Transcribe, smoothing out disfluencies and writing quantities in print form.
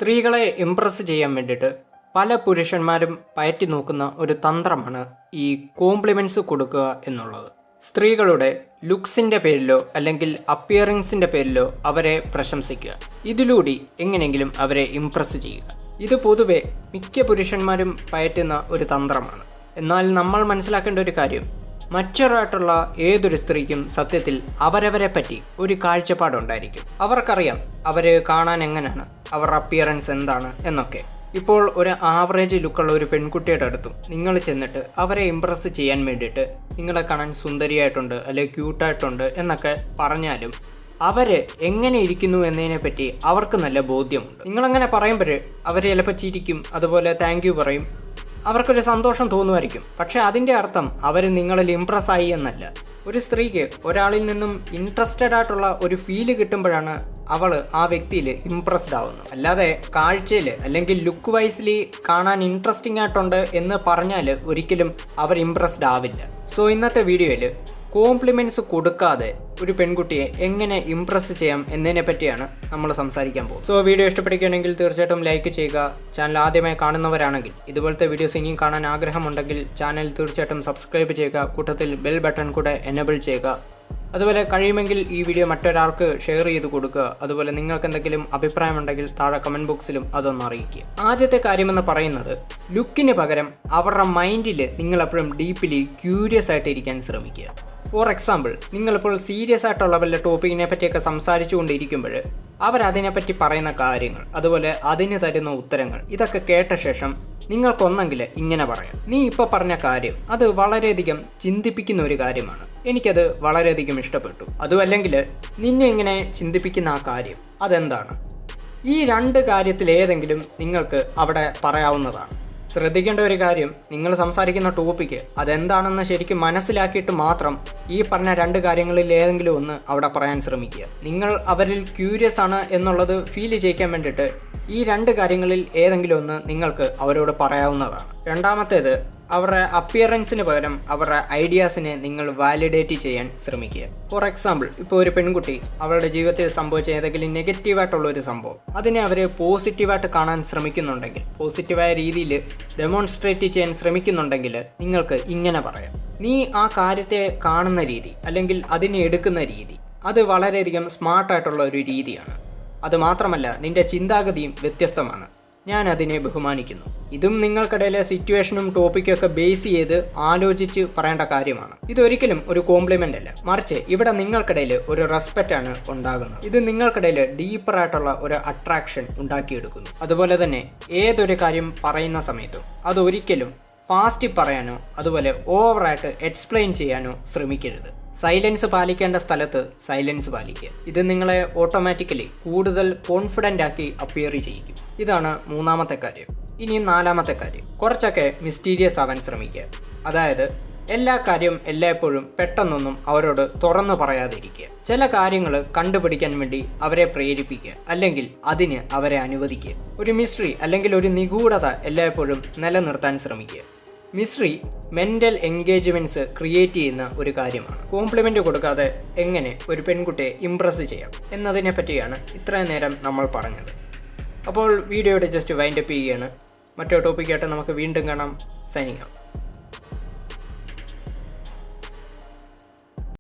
സ്ത്രീകളെ ഇംപ്രസ് ചെയ്യാൻ വേണ്ടിയിട്ട് പല പുരുഷന്മാരും പയറ്റി നോക്കുന്ന ഒരു തന്ത്രമാണ് ഈ കോംപ്ലിമെൻറ്റ്സ് കൊടുക്കുക എന്നുള്ളത്. സ്ത്രീകളുടെ ലുക്സിൻ്റെ പേരിലോ അല്ലെങ്കിൽ അപ്പിയറിങ്സിൻ്റെ പേരിലോ അവരെ പ്രശംസിക്കുക. ഇതിലൂടെ എങ്ങനെയെങ്കിലും അവരെ ഇംപ്രസ് ചെയ്യുക. ഇത് പൊതുവെ മിക്ക പുരുഷന്മാരും പയറ്റുന്ന ഒരു തന്ത്രമാണ്. എന്നാൽ നമ്മൾ മനസ്സിലാക്കേണ്ട ഒരു കാര്യം, മറ്റൊരായിട്ടുള്ള ഏതൊരു സ്ത്രീക്കും സത്യത്തിൽ അവരവരെ പറ്റി ഒരു കാഴ്ചപ്പാടുണ്ടായിരിക്കും. അവർക്കറിയാം അവർ കാണാൻ എങ്ങനെയാണ്, അവരുടെ അപ്പിയറൻസ് എന്താണ് എന്നൊക്കെ. ഇപ്പോൾ ഒരു ആവറേജ് ലുക്കുള്ള ഒരു പെൺകുട്ടിയുടെ അടുത്തും നിങ്ങൾ ചെന്നിട്ട് അവരെ ഇംപ്രസ് ചെയ്യാൻ വേണ്ടിയിട്ട് നിങ്ങളെ കാണാൻ സുന്ദരിയായിട്ടുണ്ട് അല്ലെങ്കിൽ ക്യൂട്ടായിട്ടുണ്ട് എന്നൊക്കെ പറഞ്ഞാലും അവർ എങ്ങനെ ഇരിക്കുന്നു എന്നതിനെപ്പറ്റി അവർക്ക് നല്ല ബോധ്യമുണ്ട്. നിങ്ങളങ്ങനെ പറയുമ്പോൾ അവർ ചിലപ്പോൾ ചിരിക്കും, അതുപോലെ താങ്ക് യു പറയും, അവർക്കൊരു സന്തോഷം തോന്നുമായിരിക്കും. പക്ഷേ അതിൻ്റെ അർത്ഥം അവർ നിങ്ങളിൽ ഇംപ്രസ് ആയി എന്നല്ല. ഒരു സ്ത്രീക്ക് ഒരാളിൽ നിന്നും ഇൻട്രസ്റ്റഡ് ആയിട്ടുള്ള ഒരു ഫീല് കിട്ടുമ്പോഴാണ് അവൾ ആ വ്യക്തിയിൽ ഇംപ്രസ്ഡ് ആവുന്നത്. അല്ലാതെ കാഴ്ചയിൽ അല്ലെങ്കിൽ ലുക്ക് വൈസ്ലി കാണാൻ ഇൻട്രസ്റ്റിംഗ് ആയിട്ടുണ്ട് എന്ന് പറഞ്ഞാൽ ഒരിക്കലും അവർ ഇംപ്രസ്ഡ് ആവില്ല. സോ ഇന്നത്തെ വീഡിയോയിൽ കോംപ്ലിമെൻറ്റ്സ് കൊടുക്കാതെ ഒരു പെൺകുട്ടിയെ എങ്ങനെ ഇംപ്രസ് ചെയ്യാം എന്നതിനെ പറ്റിയാണ് നമ്മൾ സംസാരിക്കാൻ പോകുന്നത്. സോ വീഡിയോ ഇഷ്ടപ്പെടുകയാണെങ്കിൽ തീർച്ചയായിട്ടും ലൈക്ക് ചെയ്യുക. ചാനൽ ആദ്യമായി കാണുന്നവരാണെങ്കിൽ ഇതുപോലത്തെ വീഡിയോസ് ഇനിയും കാണാൻ ആഗ്രഹമുണ്ടെങ്കിൽ ചാനൽ തീർച്ചയായിട്ടും സബ്സ്ക്രൈബ് ചെയ്യുക. കൂട്ടത്തിൽ ബെൽ ബട്ടൺ കൂടെ എനേബിൾ ചെയ്യുക. അതുപോലെ കഴിയുമെങ്കിൽ ഈ വീഡിയോ മറ്റൊരാൾക്ക് ഷെയർ ചെയ്ത് കൊടുക്കുക. അതുപോലെ നിങ്ങൾക്ക് എന്തെങ്കിലും അഭിപ്രായമുണ്ടെങ്കിൽ താഴെ കമൻറ്റ് ബോക്സിലും അതൊന്ന് അറിയിക്കുക. ആദ്യത്തെ കാര്യമെന്ന് പറയുന്നത്, ലുക്കിന് പകരം അവരുടെ മൈൻഡിൽ നിങ്ങളെപ്പോഴും ഡീപ്ലി ക്യൂരിയസ് ആയിട്ട് ഇരിക്കാൻ ശ്രമിക്കുക. ഫോർ എക്സാമ്പിൾ, നിങ്ങളിപ്പോൾ സീരിയസ് ആയിട്ടുള്ള വല്ല ടോപ്പിക്കിനെ പറ്റിയൊക്കെ സംസാരിച്ചു കൊണ്ടിരിക്കുമ്പോൾ അവരതിനെപ്പറ്റി പറയുന്ന കാര്യങ്ങൾ, അതുപോലെ അതിന് തരുന്ന ഉത്തരങ്ങൾ, ഇതൊക്കെ കേട്ട ശേഷം നിങ്ങൾക്കൊന്നെങ്കിൽ ഇങ്ങനെ പറയാം, നീ ഇപ്പോൾ പറഞ്ഞ കാര്യം അത് വളരെയധികം ചിന്തിപ്പിക്കുന്ന ഒരു കാര്യമാണ്, എനിക്കത് വളരെയധികം ഇഷ്ടപ്പെട്ടു. അതുമല്ലെങ്കിൽ നിന്നെ ഇങ്ങനെ ചിന്തിപ്പിക്കുന്ന ആ കാര്യം അതെന്താണ്? ഈ രണ്ട് കാര്യത്തിൽ ഏതെങ്കിലും നിങ്ങൾക്ക് അവിടെ പറയാവുന്നതാണ്. ശ്രദ്ധിക്കേണ്ട ഒരു കാര്യം, നിങ്ങൾ സംസാരിക്കുന്ന ടോപ്പിക്ക് അതെന്താണെന്ന് ശരിക്കും മനസ്സിലാക്കിയിട്ട് മാത്രം ഈ പറഞ്ഞ രണ്ട് കാര്യങ്ങളിൽ ഏതെങ്കിലും ഒന്ന് അവിടെ പറയാൻ ശ്രമിക്കുക. നിങ്ങൾ അവരിൽ ക്യൂരിയസ് ആണ് എന്നുള്ളത് ഫീൽ ചെയ്യിക്കാൻ വേണ്ടിയിട്ട് ഈ രണ്ട് കാര്യങ്ങളിൽ ഏതെങ്കിലും ഒന്ന് നിങ്ങൾക്ക് അവരോട് പറയാവുന്നതാണ്. രണ്ടാമത്തേത്, അവരുടെ അപ്പിയറൻസിന് പകരം അവരുടെ ഐഡിയാസിനെ നിങ്ങൾ വാലിഡേറ്റ് ചെയ്യാൻ ശ്രമിക്കുക. ഫോർ എക്സാമ്പിൾ, ഇപ്പോൾ ഒരു പെൺകുട്ടി അവളുടെ ജീവിതത്തിൽ സംഭവിച്ച ഏതെങ്കിലും നെഗറ്റീവായിട്ടുള്ള ഒരു സംഭവം അതിനെ അവർ പോസിറ്റീവായിട്ട് കാണാൻ ശ്രമിക്കുന്നുണ്ടെങ്കിൽ, പോസിറ്റീവായ രീതിയിൽ ഡെമോൺസ്ട്രേറ്റ് ചെയ്യാൻ ശ്രമിക്കുന്നുണ്ടെങ്കിൽ നിങ്ങൾക്ക് ഇങ്ങനെ പറയാം, നീ ആ കാര്യത്തെ കാണുന്ന രീതി അല്ലെങ്കിൽ അതിനെ എടുക്കുന്ന രീതി അത് വളരെയധികം സ്മാർട്ടായിട്ടുള്ള ഒരു രീതിയാണ്. അതുമാത്രമല്ല നിന്റെ ചിന്താഗതിയും വ്യത്യസ്തമാണ്, ഞാൻ അതിനെ ബഹുമാനിക്കുന്നു. ഇതും നിങ്ങൾക്കിടയിലെ സിറ്റുവേഷനും ടോപ്പിക്കും ഒക്കെ ബേസ് ചെയ്ത് ആലോചിച്ച് പറയേണ്ട കാര്യമാണ്. ഇതൊരിക്കലും ഒരു കോംപ്ലിമെൻ്റ് അല്ല, മറിച്ച് ഇവിടെ നിങ്ങൾക്കിടയിൽ ഒരു റെസ്പെക്റ്റ് ആണ് ഉണ്ടാകുന്നത്. ഇത് നിങ്ങൾക്കിടയിൽ ഡീപ്പറായിട്ടുള്ള ഒരു അട്രാക്ഷൻ ഉണ്ടാക്കിയെടുക്കുന്നു. അതുപോലെ തന്നെ ഏതൊരു കാര്യം പറയുന്ന സമയത്തും അതൊരിക്കലും ഫാസ്റ്റ് പറയാനോ അതുപോലെ ഓവറായിട്ട് എക്സ്പ്ലെയിൻ ചെയ്യാനോ ശ്രമിക്കരുത്. സൈലൻസ് പാലിക്കേണ്ട സ്ഥലത്ത് സൈലൻസ് പാലിക്കുക. ഇത് നിങ്ങളെ ഓട്ടോമാറ്റിക്കലി കൂടുതൽ കോൺഫിഡൻ്റ് ആക്കി അപ്പിയർ ചെയ്യിക്കും. ഇതാണ് മൂന്നാമത്തെ കാര്യം. ഇനി നാലാമത്തെ കാര്യം, കുറച്ചൊക്കെ മിസ്റ്റീരിയസ് ആവാൻ ശ്രമിക്കുക. അതായത് എല്ലാ കാര്യവും എല്ലായ്പ്പോഴും പെട്ടെന്നൊന്നും അവരോട് തുറന്നു പറയാതിരിക്കുക. ചില കാര്യങ്ങൾ കണ്ടുപിടിക്കാൻ വേണ്ടി അവരെ പ്രേരിപ്പിക്കുക, അല്ലെങ്കിൽ അതിന് അവരെ അനുവദിക്കുക. ഒരു മിസ്റ്ററി അല്ലെങ്കിൽ ഒരു നിഗൂഢത എല്ലായ്പ്പോഴും നിലനിർത്താൻ ശ്രമിക്കുക. മിസ്റ്ററി മെൻ്റൽ എൻഗേജ്മെൻറ്റ്സ് ക്രിയേറ്റ് ചെയ്യുന്ന ഒരു കാര്യമാണ്. കോംപ്ലിമെൻ്റ് കൊടുക്കാതെ എങ്ങനെ ഒരു പെൺകുട്ടിയെ ഇംപ്രസ് ചെയ്യാം എന്നതിനെ പറ്റിയാണ് ഇത്രയും നേരം നമ്മൾ പറഞ്ഞത്. അപ്പോൾ വീഡിയോയുടെ ജസ്റ്റ് വൈൻഡപ്പ് ചെയ്യുകയാണ്. മറ്റൊരു ടോപ്പിക്കായിട്ട് നമുക്ക് വീണ്ടും കാണാം. Signing out.